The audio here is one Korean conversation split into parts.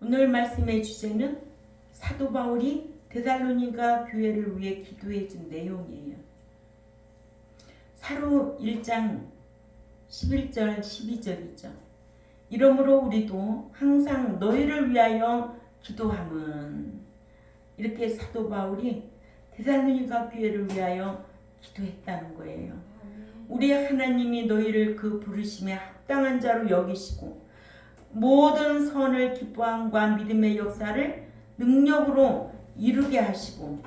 오늘 말씀의 주제는 사도 바울이 데살로니가 교회를 위해 기도해 준 내용이에요. 사로 1장 11절 12절이죠. 이러므로 우리도 항상 너희를 위하여 기도함은, 이렇게 사도 바울이 데살로니가 교회를 위하여 기도했다는 거예요. 우리 하나님이 너희를 그 부르심에 합당한 자로 여기시고 모든 선을 기뻐함과 믿음의 역사를 능력으로 이루게 하시고,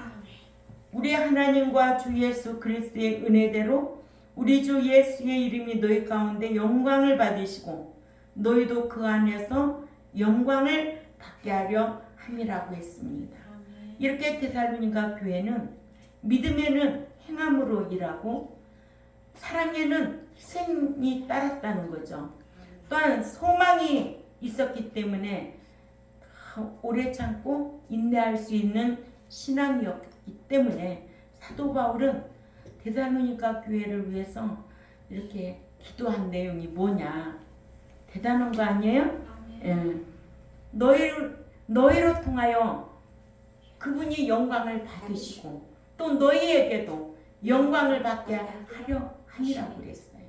우리 하나님과 주 예수 그리스도의 은혜대로 우리 주 예수의 이름이 너희 가운데 영광을 받으시고 너희도 그 안에서 영광을 받게 하려 함이라고 했습니다. 이렇게 데살로니가 교회는 믿음에는 행함으로 일하고 사랑에는 희생이 따랐다는 거죠. 또한 소망이 있었기 때문에 오래 참고 인내할 수 있는 신앙이었기 때문에 사도 바울은 데살로니가 교회를 위해서 이렇게 기도한 내용이 뭐냐, 대단한 거 아니에요? 예. 너희로 통하여 그분이 영광을 받으시고 또 너희에게도 영광을 받게 하려 함이라고 그랬어요.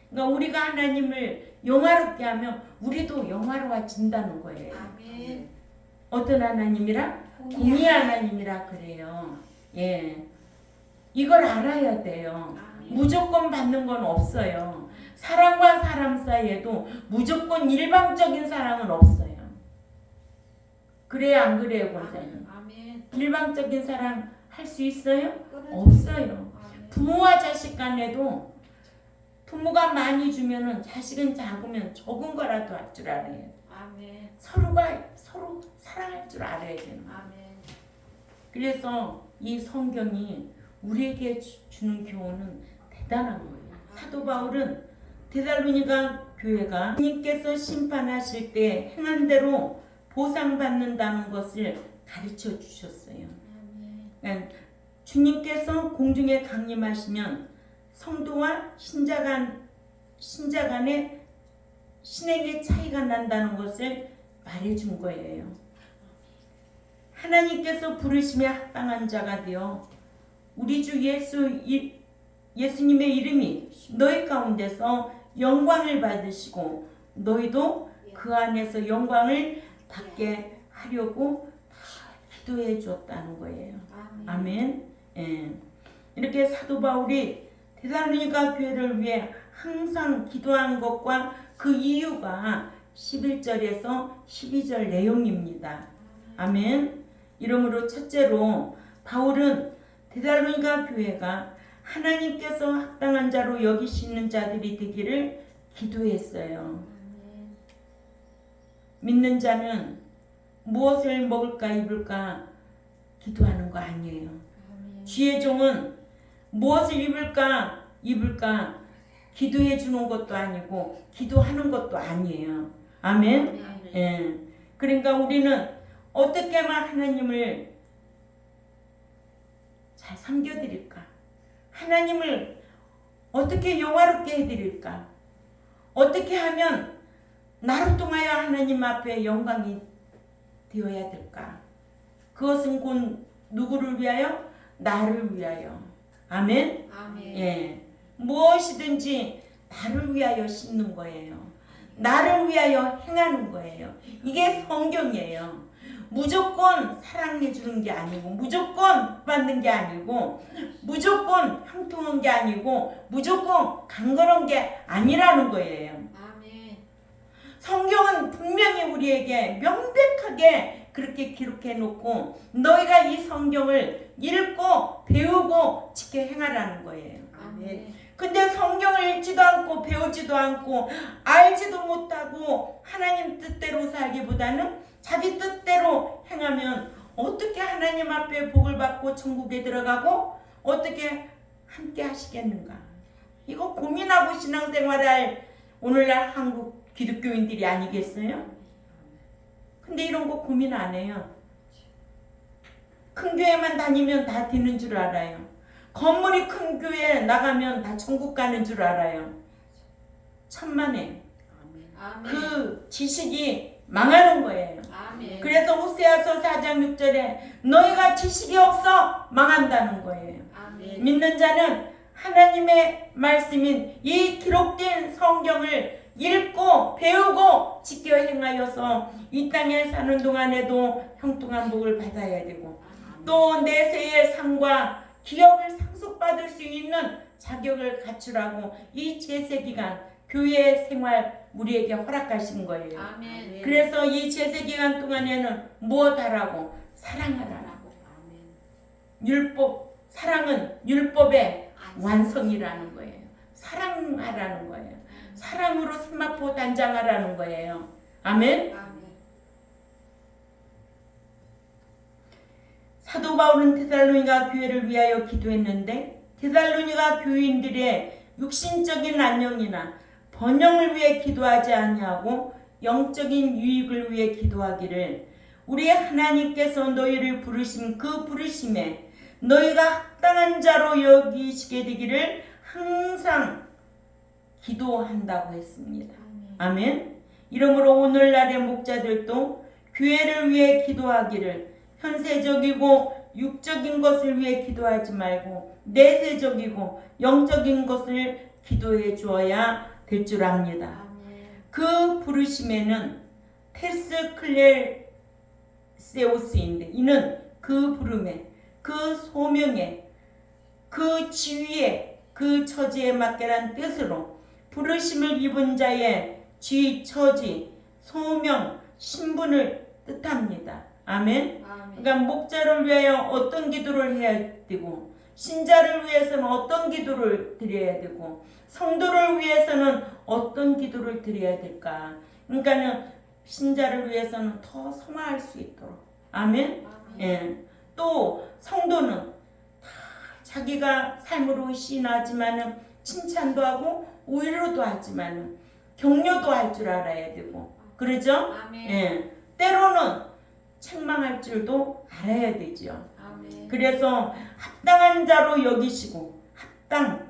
그러니까 우리가 하나님을 영화롭게 하면 우리도 영화로워진다는 거예요. 아멘. 어떤 하나님이라? 공의 하나님이라 그래요. 예, 이걸 알아야 돼요. 무조건 받는 건 없어요. 사람과 사람 사이에도 무조건 일방적인 사랑은 없어요. 그래요, 안 그래요, 권사님? 일방적인 사랑 할 수 있어요? 없어요. 부모와 자식 간에도 부모가 많이 주면은 자식은 작으면 적은 거라도 할 줄 알아요. 서로가 서로 사랑할 줄 알아야 되는 거예요. 그래서 이 성경이 우리에게 주는 교훈은 대단한 거예요. 사도 바울은 데살로니가 교회가 주님께서 심판하실 때 행한 대로 보상받는다는 것을 가르쳐 주셨어요. 그러니까 주님께서 공중에 강림하시면 성도와 신자 간에 신에게 차이가 난다는 것을 말해준 거예요. 하나님께서 부르심에 합당한 자가 되어 우리 주 예수님의 이름이 너희 가운데서 영광을 받으시고 너희도 그 안에서 영광을 받게 하려고 기도해 주었다는 거예요. 아멘. 예. 이렇게 사도 바울이 데살로니가 교회를 위해 항상 기도한 것과 그 이유가 11절에서 12절 내용입니다. 아멘. 이러므로 첫째로 바울은 데살로니가 교회가 하나님께서 합당한 자로 여기시는 자들이 되기를 기도했어요. 믿는 자는 무엇을 먹을까 입을까 기도하는 거 아니에요. 주의 종은 무엇을 입을까 기도해 주는 것도 아니고 기도하는 것도 아니에요. 아멘. 예. 그러니까 우리는 어떻게 하면 하나님을 잘 섬겨드릴까? 하나님을 어떻게 영화롭게 해드릴까? 어떻게 하면 나로 통하여 하나님 앞에 영광이 되어야 될까? 그것은 곧 누구를 위하여? 나를 위하여. 아멘? 예. 무엇이든지 나를 위하여 심는 거예요. 나를 위하여 행하는 거예요. 이게 성경이에요. 무조건 사랑해 주는 게 아니고 무조건 받는 게 아니고 무조건 형통한 게 아니고 무조건 강건한 게 아니라는 거예요. 성경은 분명히 우리에게 명백하게 그렇게 기록해 놓고 너희가 이 성경을 읽고 배우고 지켜 행하라는 거예요. 근데 성경을 읽지도 않고 배우지도 않고 알지도 못하고 하나님 뜻대로 살기보다는 자기 뜻대로 행하면 어떻게 하나님 앞에 복을 받고 천국에 들어가고 어떻게 함께 하시겠는가? 이거 고민하고 신앙생활할 오늘날 한국 기독교인들이 아니겠어요? 근데 이런 거 고민 안 해요. 큰 교회만 다니면 다 되는 줄 알아요. 건물이 큰 교회 나가면 다 천국 가는 줄 알아요. 천만에. 그 지식이 망하는 거예요. 아멘. 그래서 호세아서 4장 6절에 너희가 지식이 없어 망한다는 거예요. 아멘. 믿는 자는 하나님의 말씀인 이 기록된 성경을 읽고 배우고 지켜 행하여서 이 땅에 사는 동안에도 형통한 복을 받아야 되고 또 내세의 상과 기업을 상속받을 수 있는 자격을 갖추라고 이 제세기간 교회 생활 우리에게 허락하신 거예요. 아멘. 그래서 이 제세기간 동안에는 무엇하라고? 사랑하라고. 율법, 사랑은 율법의 완성이라는 거예요. 사랑하라는 거예요. 사랑으로 삼마포 단장하라는 거예요. 아멘. 사도 바울은 데살로니가 교회를 위하여 기도했는데 데살로니가 교인들의 육신적인 안녕이나 번영을 위해 기도하지 아니하고 영적인 유익을 위해 기도하기를 우리 하나님께서 너희를 부르신 그 부르심에 너희가 합당한 자로 여기시게 되기를 항상 기도한다고 했습니다. 아멘. 이러므로 오늘날의 목자들도 교회를 위해 기도하기를 현세적이고 육적인 것을 위해 기도하지 말고 내세적이고 영적인 것을 기도해 주어야 될 줄 압니다. 그 부르심에는 테스 클레세오스인데 이는 그 부름에 그 소명에 그 지위에 그 처지에 맞게란 뜻으로 부르심을 입은 자의 지, 처지, 소명, 신분을 뜻합니다. 아멘. 그러니까 목자를 위하여 어떤 기도를 해야 되고 신자를 위해서는 어떤 기도를 드려야 되고 성도를 위해서는 어떤 기도를 드려야 될까? 그러니까는 신자를 위해서는 더 성화할 수 있도록. 아멘. 예. 또 성도는 다 자기가 삶으로 시인하지만은 칭찬도 하고 위로도 하지만은 격려도 할 줄 알아야 되고 그러죠? 예. 때로는 책망할 줄도 알아야 되죠. 그래서 합당한 자로 여기시고 합당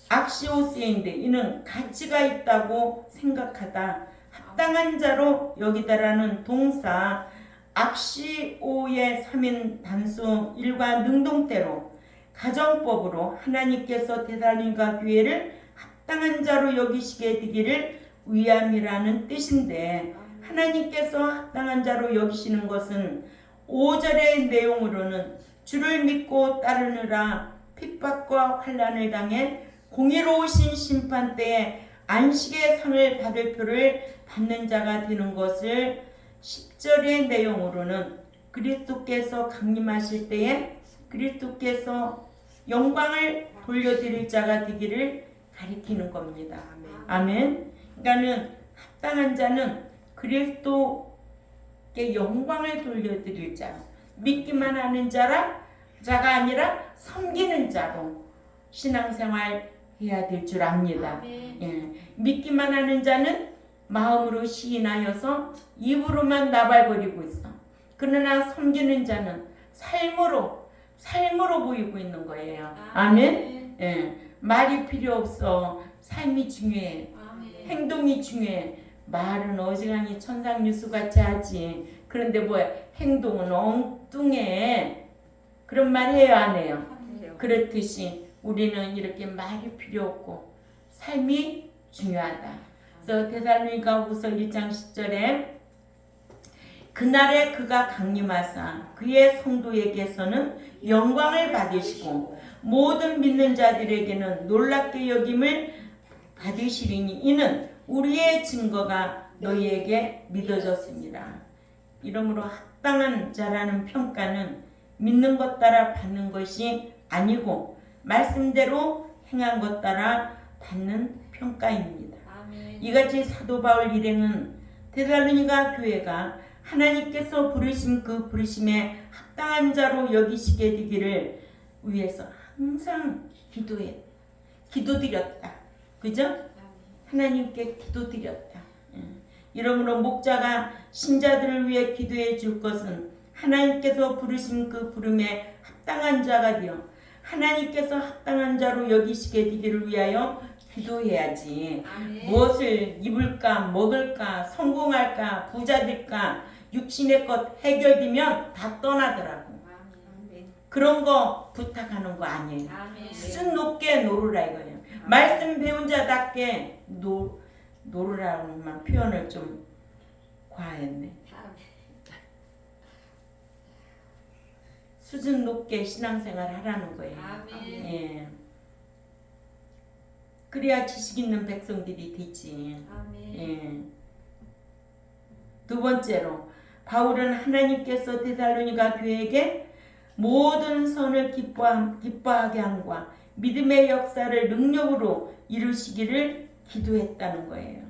악시오스인데 이는 가치가 있다고 생각하다 합당한 자로 여기다라는 동사 악시오의 3인 단수 일과 능동태로 가정법으로 하나님께서 데살로니가 교회를 합당한 자로 여기시게 되기를 위함이라는 뜻인데 하나님께서 합당한 자로 여기시는 것은 5절의 내용으로는 주를 믿고 따르느라 핍박과 환난을 당해 공의로우신 심판 때에 안식의 상을 받을 표를 받는 자가 되는 것을 10절의 내용으로는 그리스도께서 강림하실 때에 그리스도께서 영광을 돌려드릴 자가 되기를 가리키는 겁니다. 아멘. 그러니까는 합당한 자는 그리스도께 영광을 돌려드릴 자, 믿기만 하는 자가 아니라 섬기는 자로 신앙생활 해야 될 줄 압니다. 예. 믿기만 하는 자는 마음으로 시인하여서 입으로만 나발거리고 있어. 그러나 섬기는 자는 삶으로 보이고 있는 거예요. 아멘. 예. 말이 필요 없어. 삶이 중요해. 행동이 중요해. 말은 어지간히 천상뉴스같이 하지. 그런데 뭐야? 행동은 엉뚱해. 그런 말 해요, 안 해요? 그렇듯이 우리는 이렇게 말이 필요 없고 삶이 중요하다. 그래서 데살로니가후서 1장 10절에 그날에 그가 강림하사 그의 성도에게서는 영광을 받으시고 모든 믿는 자들에게는 놀랍게 여김을 받으시리니 이는 우리의 증거가 너희에게 믿어졌습니다. 이러므로 합당한 자라는 평가는 믿는 것 따라 받는 것이 아니고 말씀대로 행한 것 따라 받는 평가입니다. 이같이 사도 바울 일행은 데살로니가 교회가 하나님께서 부르신 그 부르심에 합당한 자로 여기시게 되기를 위해서 항상 기도드렸다. 그죠? 하나님께 기도드렸다. 이러므로 목자가 신자들을 위해 기도해 줄 것은 하나님께서 부르신 그 부름에 합당한 자가 되어 하나님께서 합당한 자로 여기시게 되기를 위하여 기도해야지. 아멘. 무엇을 입을까, 먹을까, 성공할까, 부자 될까, 육신의 것 해결되면 다 떠나더라고. 아멘. 그런 거 부탁하는 거 아니에요. 아멘. 수준 높게 노르라 이거예요. 말씀 배운 자답게 노르라는 표현을 좀 과했네. 수준 높게 신앙생활 하라는 거예요. 아멘. 예. 그래야 지식 있는 백성들이 되지. 아멘. 예. 두 번째로 바울은 하나님께서 데살로니가 교회에게 모든 선을 기뻐하게 함과 믿음의 역사를 능력으로 이루시기를 기도했다는 거예요.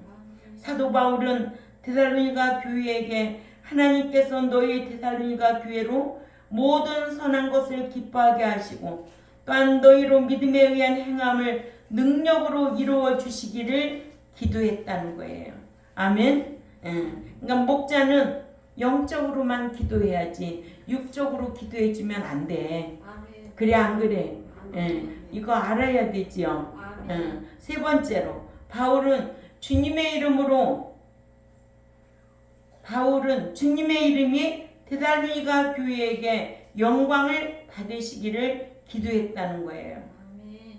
사도 바울은 데살로니가 교회에게 하나님께서 너희 데살로니가 교회로 모든 선한 것을 기뻐하게 하시고 또한 너희로 믿음에 의한 행함을 능력으로 이루어 주시기를 기도했다는 거예요. 아멘. 그러니까 목자는 영적으로만 기도해야지 육적으로 기도해주면 안 돼. 아멘. 그래 안 그래? 아멘. 이거 알아야 되지요. 아멘. 세 번째로 바울은 주님의 이름이 데살로니가 교회에게 영광을 받으시기를 기도했다는 거예요. 아멘.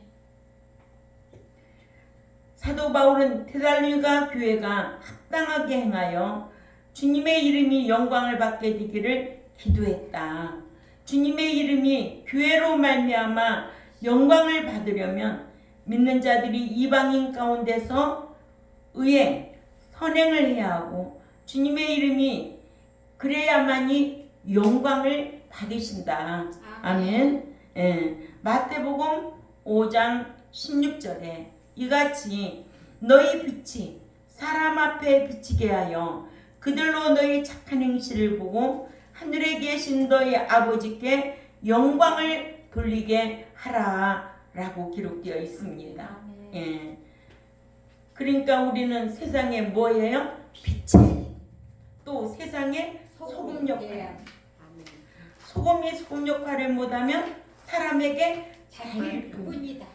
사도 바울은 데살로니가 교회가 합당하게 행하여 주님의 이름이 영광을 받게 되기를 기도했다. 주님의 이름이 교회로 말미암아 영광을 받으려면 믿는 자들이 이방인 가운데서 선행을 해야 하고 주님의 이름이 그래야만이 영광을 받으신다. 아멘. 마태복음 5장 16절에 이같이 너희 빛이 사람 앞에 비치게 하여 그들로 너희 착한 행실을 보고 하늘에 계신 너희 아버지께 영광을 돌리게 하라 라고 기록되어 있습니다. 예. 그러니까 우리는 세상에 뭐예요? 빛이 또 세상에 소금 역할. 소금이 소금 역할을 못하면 사람에게 잘 뿐이다.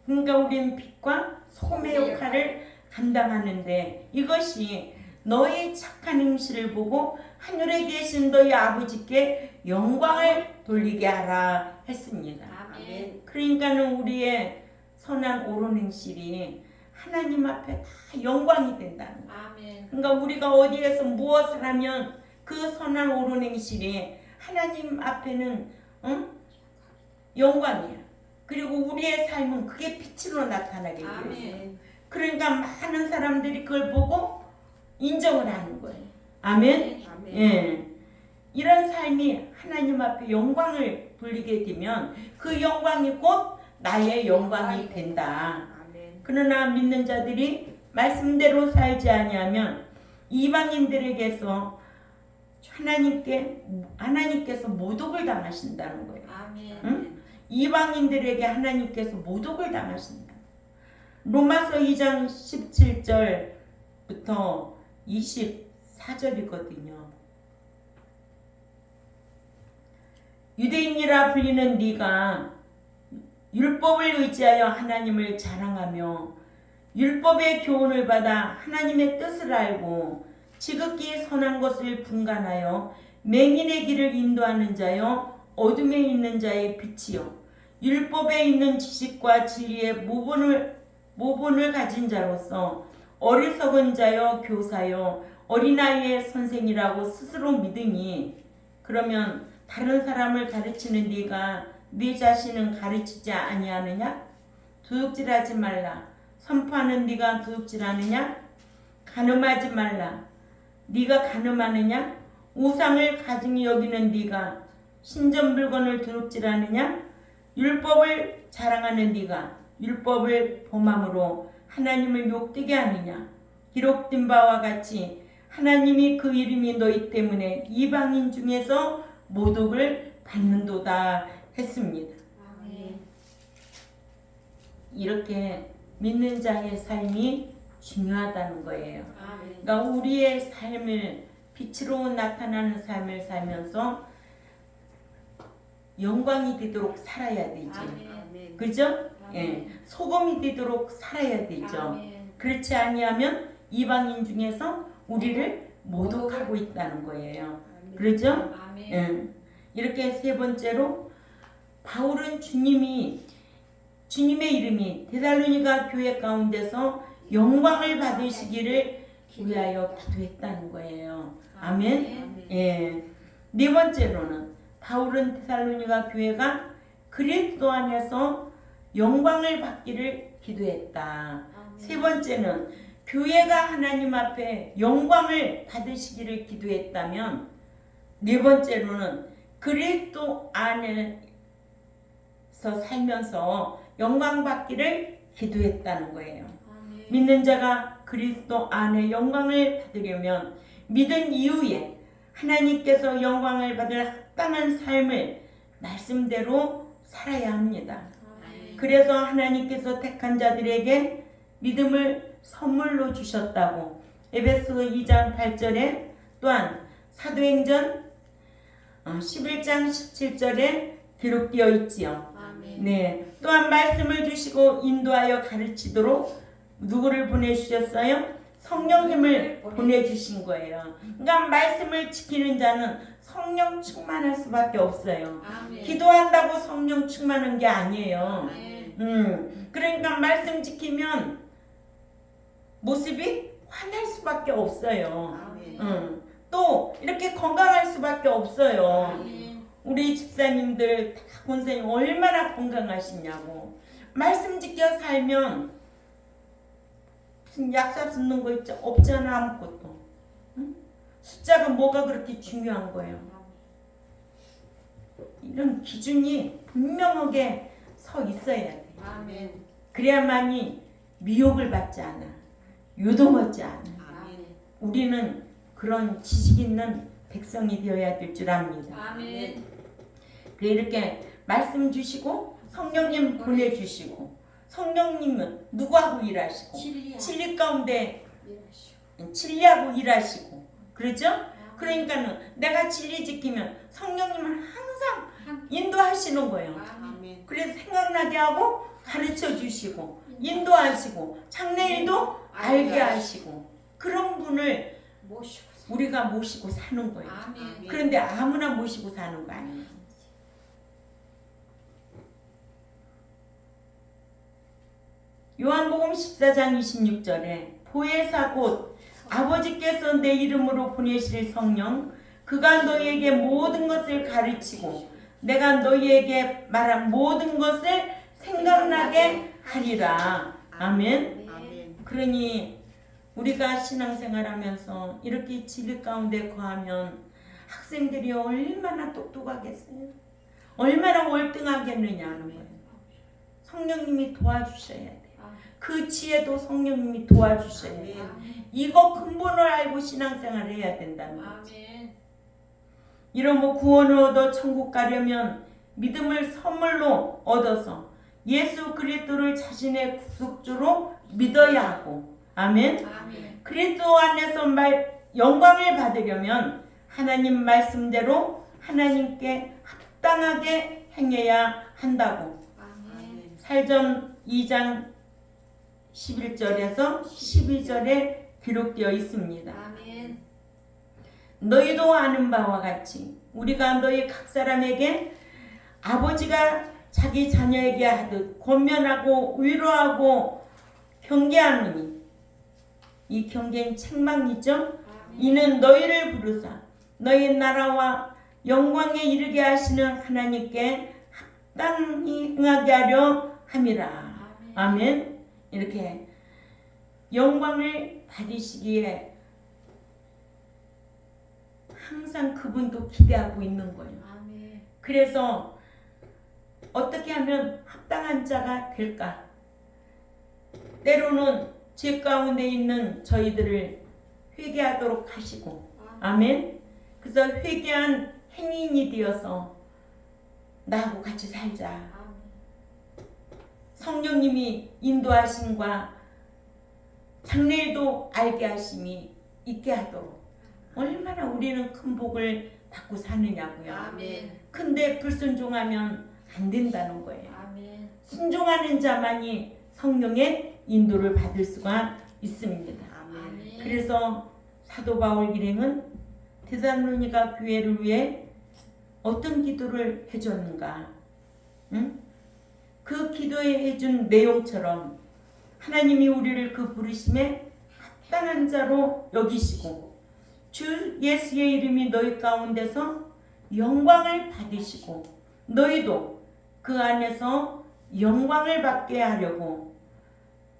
그러니까 우리는 빛과 소금의 역할을 감당하는데 이것이 너의 착한 행실을 보고 하늘에 계신 너희 아버지께 영광을 돌리게 하라 했습니다. 아멘. 그러니까는 우리의 선한 옳은 행실이 하나님 앞에 다 영광이 된다는 거예요. 아멘. 그러니까 우리가 어디에서 무엇을 하면 그 선한 옳은 행실이 하나님 앞에는 영광이야. 그리고 우리의 삶은 그게 빛으로 나타나게 되어 있어요. 아멘. 그러니까 많은 사람들이 그걸 보고 인정을 하는 거예요. 아멘. 아멘. 예. 이런 삶이 하나님 앞에 영광을 돌리게 되면 그 영광이 곧 나의 영광이 된다. 아멘. 그러나 믿는 자들이 말씀대로 살지 아니하면 이방인들에게서 하나님께서 모독을 당하신다는 거예요. 아멘. 응? 이방인들에게 하나님께서 모독을 당하신다. 로마서 2장 17절부터 24절이거든요. 유대인이라 불리는 네가 율법을 의지하여 하나님을 자랑하며 율법의 교훈을 받아 하나님의 뜻을 알고 지극히 선한 것을 분간하여 맹인의 길을 인도하는 자여 어둠에 있는 자의 빛이요 율법에 있는 지식과 진리의 모본을 가진 자로서 어리석은 자여 교사여 어린아이의 선생이라고 스스로 믿으니 그러면 다른 사람을 가르치는 네가 네 자신은 가르치지 아니하느냐? 도둑질하지 말라. 선포하는 네가 도둑질하느냐? 간음하지 말라. 네가 간음하느냐? 우상을 가증히 여기는 네가 신전 물건을 도둑질하느냐? 율법을 자랑하는 네가 율법을 범함으로 하나님을 욕되게 하느냐? 기록된 바와 같이 하나님이 그 이름이 너희 때문에 이방인 중에서 모독을 받는도다 했습니다. 아멘. 이렇게 믿는 자의 삶이 중요하다는 거예요. 아멘. 그러니까 우리의 삶을 빛으로 나타나는 삶을 살면서 영광이 되도록 살아야 되지. 아멘. 그죠? 예, 소금이 되도록 살아야 되죠. 아멘. 그렇지 아니하면 이방인 중에서 우리를 모독하고 있다는 거예요. 그렇죠? 아멘. 예. 이렇게 세 번째로 바울은 주님의 이름이 데살로니가 교회 가운데서 영광을 받으시기를 위하여 기도했다는 거예요. 아멘. 예. 네 번째로는 바울은 데살로니가 교회가 그리스도 안에서 영광을 받기를 기도했다. 세 번째는 교회가 하나님 앞에 영광을 받으시기를 기도했다면, 네 번째로는 그리스도 안에서 살면서 영광 받기를 기도했다는 거예요. 아멘. 믿는 자가 그리스도 안에 영광을 받으려면 믿은 이후에 하나님께서 영광을 받을 합당한 삶을 말씀대로 살아야 합니다. 아멘. 그래서 하나님께서 택한 자들에게 믿음을 선물로 주셨다고 에베소 2장 8절에, 또한 사도행전 11장 17절에 기록되어 있지요. 아멘. 네, 또한 말씀을 주시고 인도하여 가르치도록 누구를 보내주셨어요? 성령님을 보내주신 거예요. 그러니까 말씀을 지키는 자는 성령 충만할 수밖에 없어요. 아멘. 기도한다고 성령 충만한 게 아니에요. 아멘. 그러니까 말씀 지키면 모습이 환할 수밖에 없어요. 아멘. 또 이렇게 건강할 수밖에 없어요. 아멘. 우리 집사님들 다 권사님 얼마나 건강하시냐고. 말씀 지켜 살면 무슨 약사 쓰는 거 있죠? 없잖아 아무것도. 응? 숫자가 뭐가 그렇게 중요한 거예요. 이런 기준이 분명하게 서 있어야 돼. 아멘. 그래야만이 미혹을 받지 않아. 요동하지 않아. 아멘. 우리는 그런 지식 있는 백성이 되어야 될 줄 압니다. 아멘. 이렇게 말씀 주시고 성령님 보내주시고, 성령님은 누구하고 일하시고 진리 가운데 진리하고 일하시고, 그렇죠? 그러니까는 내가 진리 지키면 성령님은 항상 인도하시는 거예요. 아멘. 그래서 생각나게 하고 가르쳐 주시고 인도하시고 장래일도 알게 하시고, 그런 분을 우리가 모시고 사는 거예요. 아멘. 그런데 아무나 모시고 사는 거 아니에요. 요한복음 14장 26절에 보혜사 곧 아버지께서 내 이름으로 보내실 성령, 그가 너희에게 모든 것을 가르치고 내가 너희에게 말한 모든 것을 생각나게 하리라. 아멘. 아멘. 그러니 우리가 신앙생활하면서 이렇게 진리 가운데 거하면 학생들이 얼마나 똑똑하겠어요? 얼마나 월등하겠느냐 하는 거예요. 성령님이 도와주셔야 돼요. 그 지혜도 성령님이 도와주셔야 돼요. 이거 근본을 알고 신앙생활을 해야 된다는 거예요. 아멘. 이러므로 구원을 얻어 천국 가려면 믿음을 선물로 얻어서 예수 그리스도를 자신의 구속주로 믿어야 하고, 아멘. 아멘. 그리스도 안에서 영광을 받으려면 하나님 말씀대로 하나님께 합당하게 행해야 한다고 아멘. 살전 2장 11절에서 12절에 기록되어 있습니다. 아멘. 너희도 아는 바와 같이 우리가 너희 각 사람에게 아버지가 자기 자녀에게 하듯 권면하고 위로하고 경계하느니, 이 경계는 책망이죠. 이는 너희를 부르사 너희 나라와 영광에 이르게 하시는 하나님께 합당히 행하게 하려 함이라. 아멘. 이렇게 영광을 받으시기에 항상 그분도 기대하고 있는 거예요. 아멘. 그래서 어떻게 하면 합당한 자가 될까? 때로는 죄 가운데 있는 저희들을 회개하도록 하시고, 아멘. 그래서 회개한 행인이 되어서 나하고 같이 살자. 성령님이 인도하심과 장래일도 알게 하심이 있게 하도록 얼마나 우리는 큰 복을 받고 사느냐고요. 아멘. 근데 불순종하면 안 된다는 거예요. 아멘. 순종하는 자만이 성령의 인도를 받을 수가 있습니다. 아멘. 그래서 사도 바울 일행은 데살로니가 교회를 위해 어떤 기도를 해줬는가? 응? 그 기도에 해준 내용처럼 하나님이 우리를 그 부르심에 합당한 자로 여기시고 주 예수의 이름이 너희 가운데서 영광을 받으시고 너희도 그 안에서 영광을 받게 하려고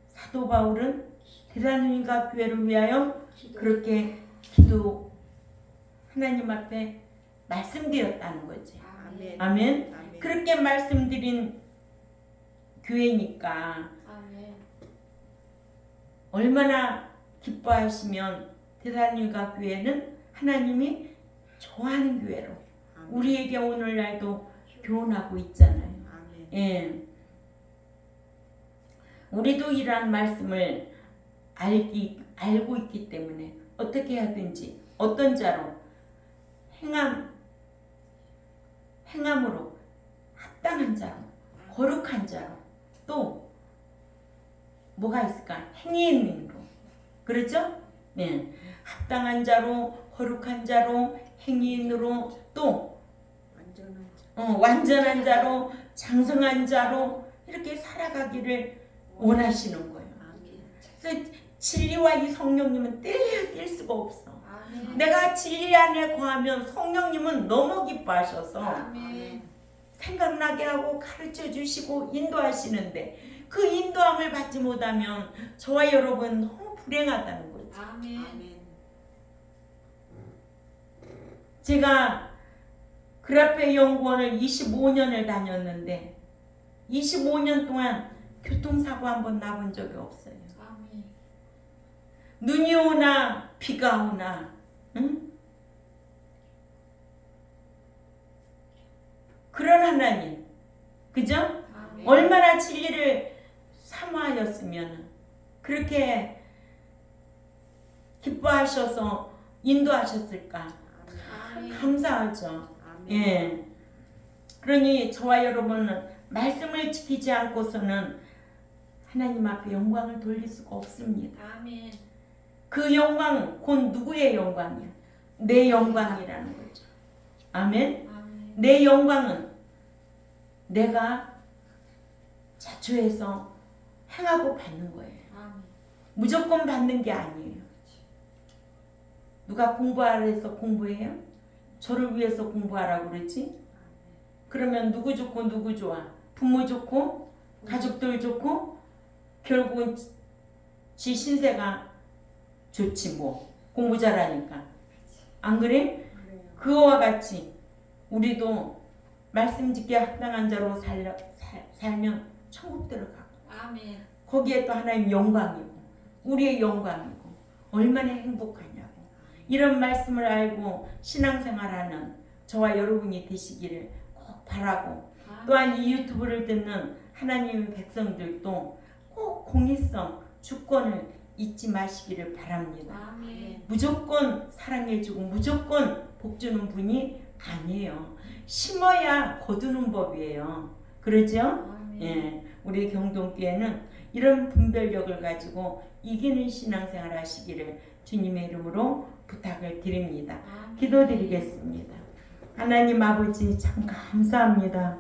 사도 바울은 데살로니가 교회를 위하여 그렇게 기도 하나님 앞에 말씀드렸다는 거지. 아멘. 아멘. 아멘. 그렇게 말씀드린 교회니까 아멘. 얼마나 기뻐하시면 데살로니가 교회는 하나님이 좋아하는 교회로 아멘. 우리에게 오늘날도 교훈하고 있잖아요. 아멘. 예. 우리도 이러한 말씀을 알고 있기 때문에 어떻게 하든지 어떤 자로 행함으로 합당한 자로 거룩한 자로 또 뭐가 있을까? 행위인으로 그렇죠? 네. 합당한 자로 거룩한 자로 행위인으로 또 완전한 자. 완전한 자로 장성한 자로 이렇게 살아가기를 원하시는 거예요. 아멘. 그래서 진리와 이 성령님은 뗄 수가 없어. 아멘. 내가 진리 안에 거하면 성령님은 너무 기뻐하셔서 아멘. 생각나게 하고 가르쳐 주시고 인도하시는데 그 인도함을 받지 못하면 저와 여러분 너무 불행하다는 거죠. 아멘. 아멘. 제가 그라페 연구원을 25년을 다녔는데 25년 동안 교통사고 한 번 나본 적이 없어요. 아멘. 눈이 오나 비가 오나 응? 그런 하나님 그죠? 아멘. 얼마나 진리를 사모하였으면 그렇게 기뻐하셔서 인도하셨을까 아멘. 감사하죠. 아멘. 예. 그러니 저와 여러분은 말씀을 지키지 않고서는 하나님 앞에 영광을 돌릴 수가 없습니다. 아멘. 그 영광 곧 누구의 영광이야? 내 영광이라는 거죠. 아멘. 아멘. 내 영광은 내가 자초해서 행하고 받는 거예요. 아멘. 무조건 받는 게 아니에요. 누가 공부하라 해서 공부해요? 저를 위해서 공부하라고 그러지? 그러면 누구 좋고 누구 좋아? 부모 좋고 가족들 좋고 결국은 지 신세가 좋지 뭐 공부 잘하니까 안 그래? 그래요. 그거와 같이 우리도 말씀 짓기에 합당한 자로 살면 천국 들어가고 아멘. 거기에 또 하나님 영광이고 우리의 영광이고 얼마나 행복하냐고 이런 말씀을 알고 신앙생활하는 저와 여러분이 되시기를 꼭 바라고 또한 이 유튜브를 듣는 하나님의 백성들도 꼭 공의성 주권을 잊지 마시기를 바랍니다. 아멘. 무조건 사랑해주고 무조건 복주는 분이 아니에요. 심어야 거두는 법이에요. 그러죠? 아멘. 예, 우리 경동교회는 이런 분별력을 가지고 이기는 신앙생활 하시기를 주님의 이름으로 부탁을 드립니다. 아멘. 기도드리겠습니다. 하나님 아버지 참 감사합니다.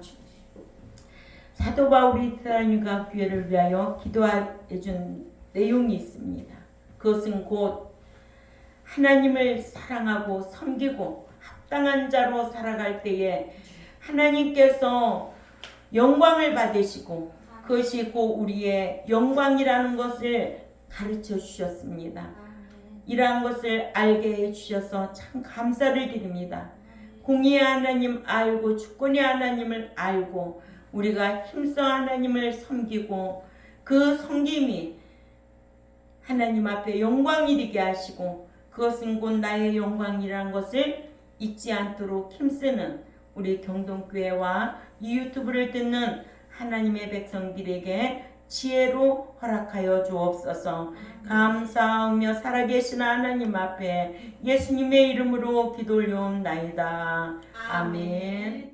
사도 바울이 데살로니가 교회를 위하여 기도해준 내용이 있습니다. 그것은 곧 하나님을 사랑하고 섬기고 합당한 자로 살아갈 때에 하나님께서 영광을 받으시고 그것이 곧 우리의 영광이라는 것을 가르쳐 주셨습니다. 아멘. 이러한 것을 알게 해주셔서 참 감사를 드립니다. 공의의 하나님 알고 주권의 하나님을 알고 우리가 힘써 하나님을 섬기고 그 섬김이 하나님 앞에 영광이 되게 하시고 그것은 곧 나의 영광이라는 것을 잊지 않도록 힘쓰는 우리 경동교회와 이 유튜브를 듣는 하나님의 백성들에게 지혜로 허락하여 주옵소서. 감사하며 살아계신 하나님 앞에 예수님의 이름으로 기도 올려옵나이다. 아멘.